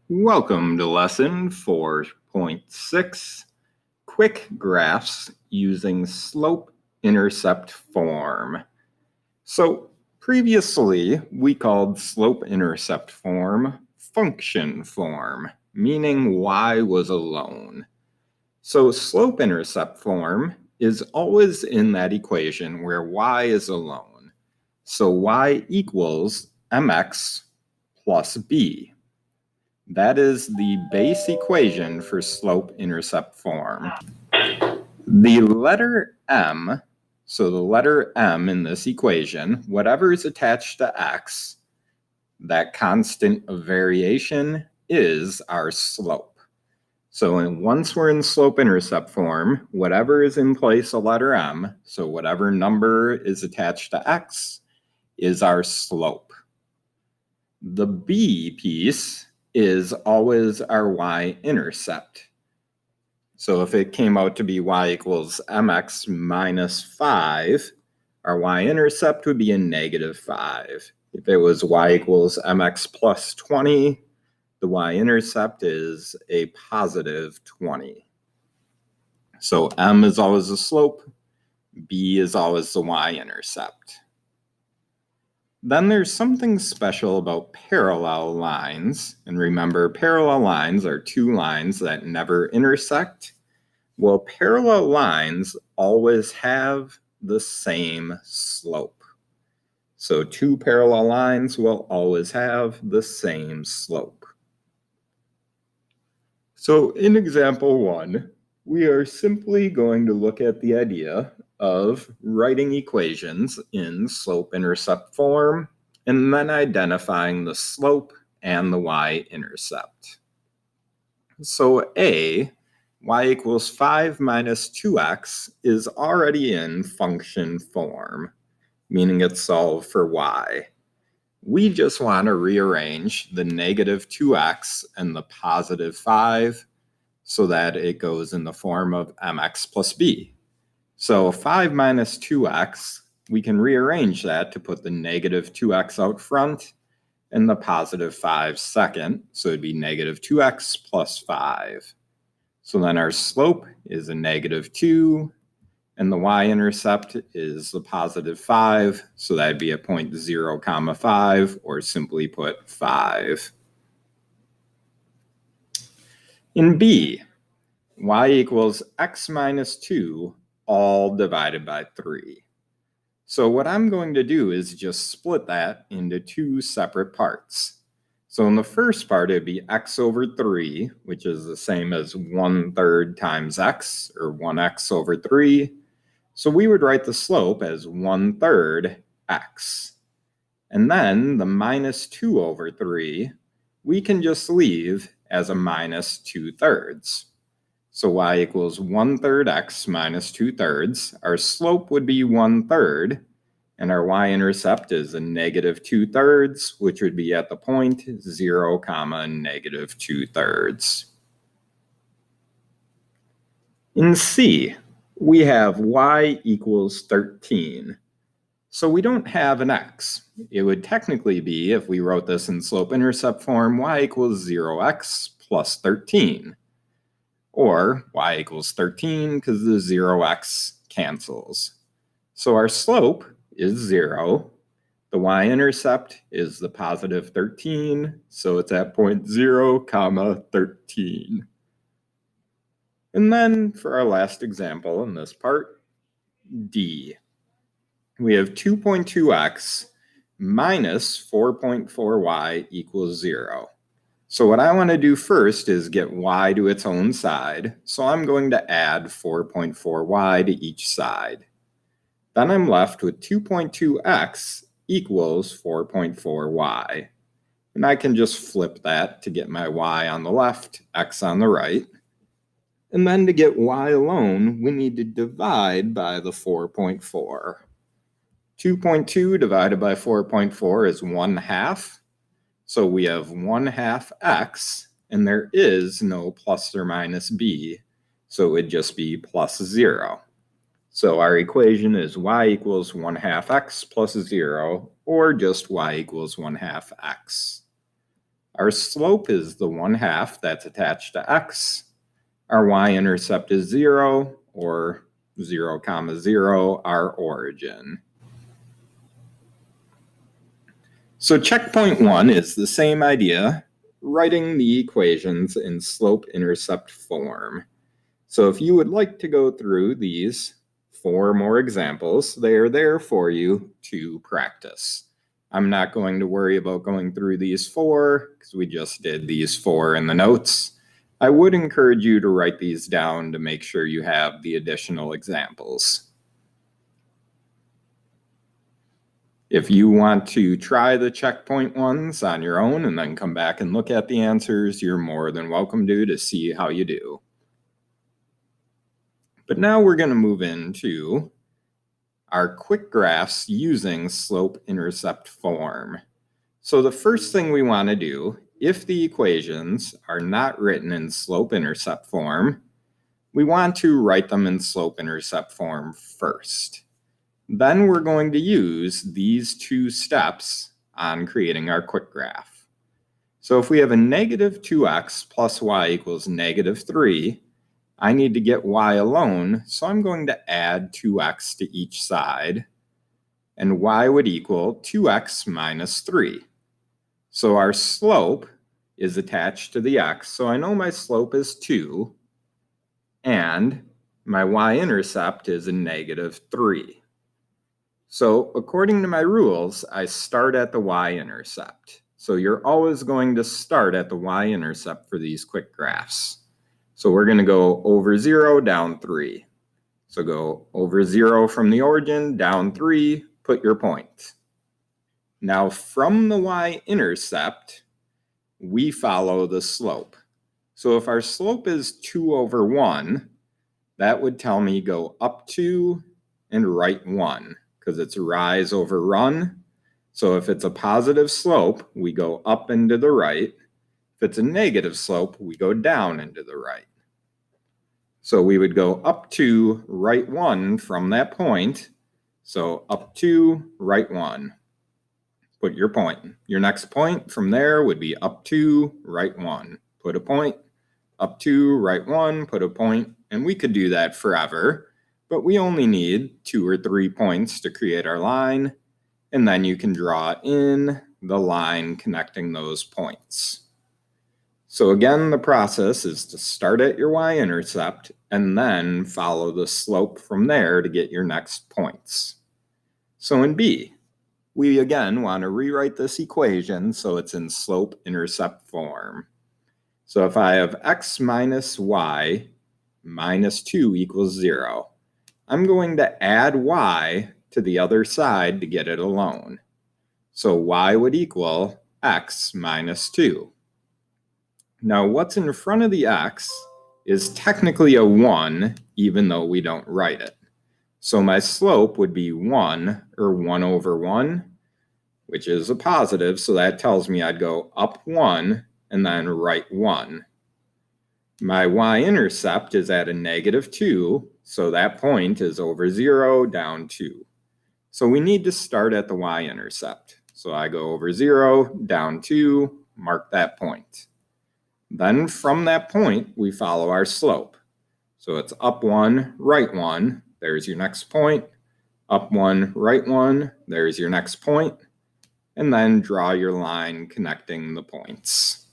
Welcome to lesson 4.6, quick graphs using slope-intercept form. So previously we called slope-intercept form function form, meaning y was alone. So slope-intercept form is always in that equation where y is alone. So y equals mx plus b. That is the base equation for slope-intercept form. The letter m, so the letter m in this equation, whatever is attached to x, that constant of variation is our slope. So once we're in slope-intercept form, whatever is in place of letter m, so whatever number is attached to x, is our slope. The b piece is always our y-intercept. So if it came out to be y equals mx minus 5, our y-intercept would be a negative 5. If it was y equals mx plus 20, the y-intercept is a positive 20. So m is always the slope, b is always the y-intercept. Then there's something special about parallel lines. And remember, parallel lines are two lines that never intersect. Well, parallel lines always have the same slope. So two parallel lines will always have the same slope. So in example 1, we are simply going to look at the idea of writing equations in slope-intercept form and then identifying the slope and the y-intercept. So a, y equals 5 minus 2x, is already in function form, meaning it's solved for y. We just want to rearrange the negative 2x and the positive 5 so that it goes in the form of mx plus b. So 5 minus 2x, we can rearrange that to put the negative 2x out front and the positive 5 second. So it'd be negative 2x plus 5. So then our slope is a negative 2, and the y-intercept is the positive 5. So that'd be a point 0, 5, or simply put 5. In b, y equals x minus 2 all divided by 3. So what I'm going to do is just split that into two separate parts. So in the first part, it'd be x over 3, which is the same as 1/3 times x, or 1x over 3. So we would write the slope as 1/3 x. And then the minus 2 over 3, we can just leave as a minus 2/3. So y equals 1/3 x minus 2/3. Our slope would be 1/3, and our y-intercept is a negative 2/3, which would be at the point 0, negative 2/3. In C, we have y equals 13. So we don't have an x. It would technically be, if we wrote this in slope-intercept form, y equals 0x plus 13. Or y equals 13 because the 0x cancels. So our slope is 0. The y-intercept is the positive 13, so it's at point 0, 13. And then for our last example in this part, D. We have 2.2x minus 4.4y equals 0. So what I want to do first is get y to its own side. So I'm going to add 4.4y to each side. Then I'm left with 2.2x equals 4.4y. And I can just flip that to get my y on the left, x on the right. And then to get y alone, we need to divide by the 4.4. 2.2 divided by 4.4 is 1/2. So we have 1/2 x, and there is no plus or minus b, so it would just be plus 0. So our equation is y equals 1/2 x plus 0, or just y equals 1/2 x. Our slope is the 1/2 that's attached to x. Our y-intercept is 0, or 0, 0, our origin. So checkpoint 1 is the same idea, writing the equations in slope-intercept form. So if you would like to go through these 4 more examples, they are there for you to practice. I'm not going to worry about going through these 4 because we just did these 4 in the notes. I would encourage you to write these down to make sure you have the additional examples. If you want to try the checkpoint ones on your own and then come back and look at the answers, you're more than welcome to see how you do. But now we're going to move into our quick graphs using slope-intercept form. So the first thing we want to do, if the equations are not written in slope-intercept form, we want to write them in slope-intercept form first. Then we're going to use these 2 steps on creating our quick graph. So if we have a negative 2x plus y equals negative 3, I need to get y alone, so I'm going to add 2x to each side, and y would equal 2x minus 3. So our slope is attached to the x, so I know my slope is 2, and my y-intercept is a negative 3. So according to my rules, I start at the y-intercept. So you're always going to start at the y-intercept for these quick graphs. So we're going to go over 0, down 3. So go over 0 from the origin, down 3, put your point. Now from the y-intercept, we follow the slope. So if our slope is 2 over 1, that would tell me go up 2 and right 1. Because it's rise over run. So if it's a positive slope, we go up and to the right. If it's a negative slope, we go down and to the right. So we would go up 2, right 1 from that point. So up 2, right 1. Put your point. Your next point from there would be up 2, right 1. Put a point. Up 2, right 1, put a point. And we could do that forever. But we only need 2 or 3 points to create our line, and then you can draw in the line connecting those points. So again, the process is to start at your y-intercept and then follow the slope from there to get your next points. So in B, we again want to rewrite this equation so it's in slope-intercept form. So if I have x minus y minus 2 equals 0, I'm going to add y to the other side to get it alone. So y would equal x minus 2. Now what's in front of the x is technically a 1, even though we don't write it. So my slope would be 1, or 1 over 1, which is a positive, so that tells me I'd go up 1 and then right 1. My y-intercept is at a negative 2, so that point is over 0, down 2. So we need to start at the y-intercept. So I go over 0, down 2, mark that point. Then from that point, we follow our slope. So it's up 1, right 1, there's your next point. Up 1, right 1, there's your next point. And then draw your line connecting the points.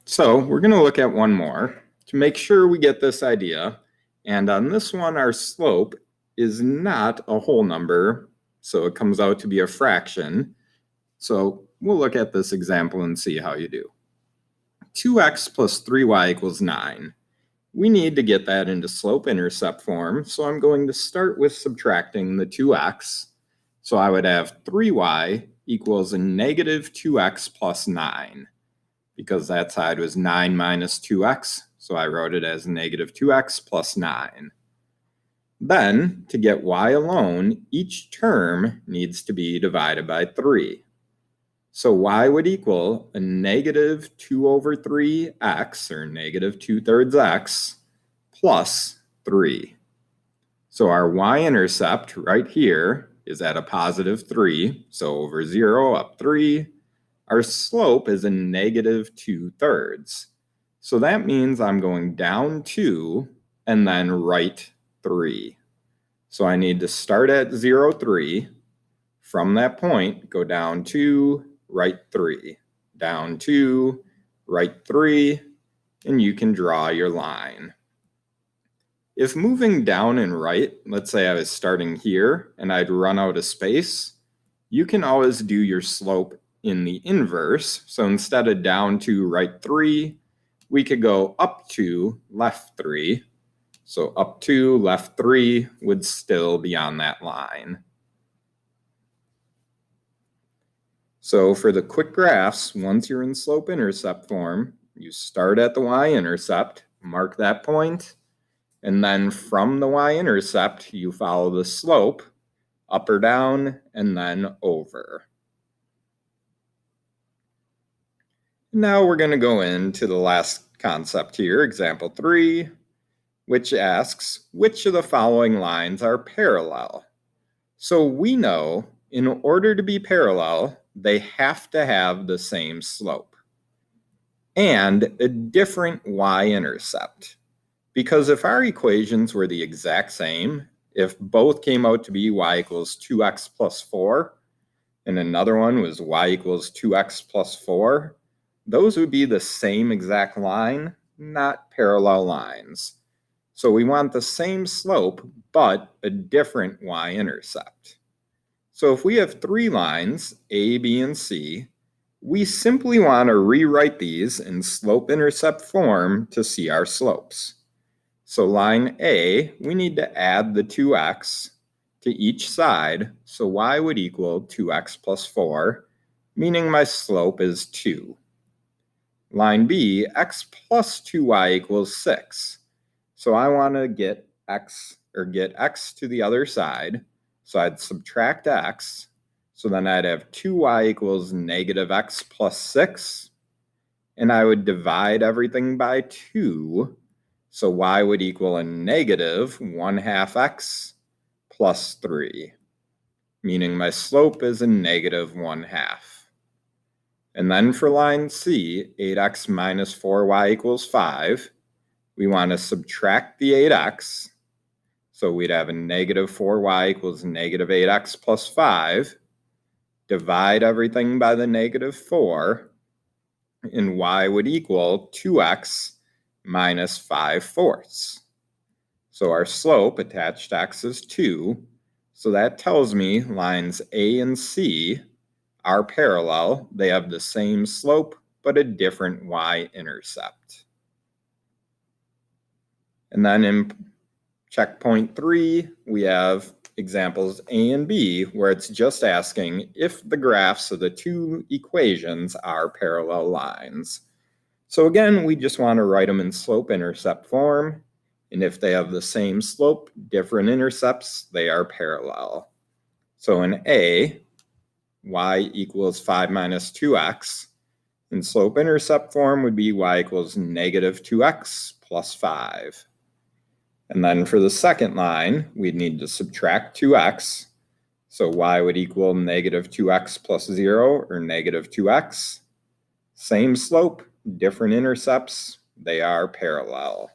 So we're going to look at one more to make sure we get this idea. And on this one, our slope is not a whole number, so it comes out to be a fraction. So we'll look at this example and see how you do. 2x plus 3y equals 9. We need to get that into slope-intercept form, so I'm going to start with subtracting the 2x. So I would have 3y equals a negative 2x plus 9. Because that side was 9 minus 2x, so I wrote it as negative 2x plus 9. Then, to get y alone, each term needs to be divided by 3. So y would equal a negative 2 over 3x, or negative 2/3 x, plus 3. So our y-intercept right here is at a positive 3, so over 0 up 3. Our slope is a negative 2/3. So that means I'm going down 2 and then right 3. So I need to start at 0, 3. From that point, go down 2, right 3. Down 2, right 3, and you can draw your line. If moving down and right, let's say I was starting here and I'd run out of space, you can always do your slope in the inverse. So instead of down 2, right 3, we could go up 2, left 3. So up 2, left 3 would still be on that line. So for the quick graphs, once you're in slope-intercept form, you start at the y-intercept, mark that point, and then from the y-intercept, you follow the slope, up or down, and then over. Now we're going to go into the last concept here, example 3, which asks, which of the following lines are parallel? So we know in order to be parallel, they have to have the same slope and a different y-intercept. Because if our equations were the exact same, if both came out to be y equals 2x plus 4, and another one was y equals 2x plus 4, those would be the same exact line, not parallel lines. So we want the same slope, but a different y-intercept. So if we have 3 lines, A, B, and C, we simply want to rewrite these in slope-intercept form to see our slopes. So line A, we need to add the 2x to each side, so y would equal 2x plus 4, meaning my slope is 2. Line B, x plus 2y equals 6. So I want to get x to the other side, so I'd subtract x, so then I'd have 2y equals negative x plus 6, and I would divide everything by 2, so y would equal a negative 1/2 x plus 3, meaning my slope is a negative 1/2. And then for line C, 8x minus 4y equals 5, we want to subtract the 8x, so we'd have a negative 4y equals negative 8x plus 5, divide everything by the negative 4, and y would equal 2x minus 5/4. So our slope attached to x is 2, so that tells me lines A and C are parallel. They have the same slope, but a different y-intercept. And then in checkpoint 3, we have examples A and B, where it's just asking if the graphs of the 2 equations are parallel lines. So again, we just want to write them in slope-intercept form, and if they have the same slope, different intercepts, they are parallel. So in A, y equals 5 minus 2x, in slope-intercept form would be y equals negative 2x plus 5. And then for the second line, we'd need to subtract 2x. So y would equal negative 2x plus 0, or negative 2x. Same slope, different intercepts, they are parallel.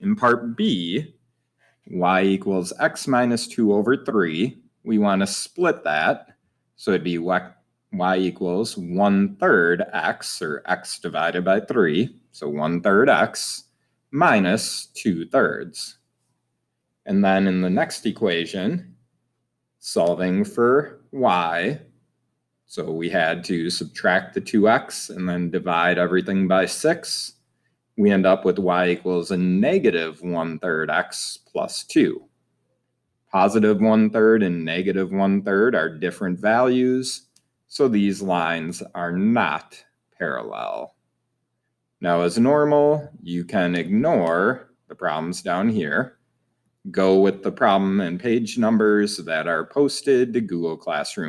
In part B, y equals x minus 2 over 3. We want to split that. So it'd be y equals 1/3 x, or x divided by 3. So 1/3 x minus 2/3. And then in the next equation, solving for y, so we had to subtract the 2x and then divide everything by 6. We end up with y equals a negative 1/3 x plus 2. Positive 1/3 and negative 1/3 are different values, so these lines are not parallel. Now, as normal, you can ignore the problems down here. Go with the problem and page numbers that are posted to Google Classroom.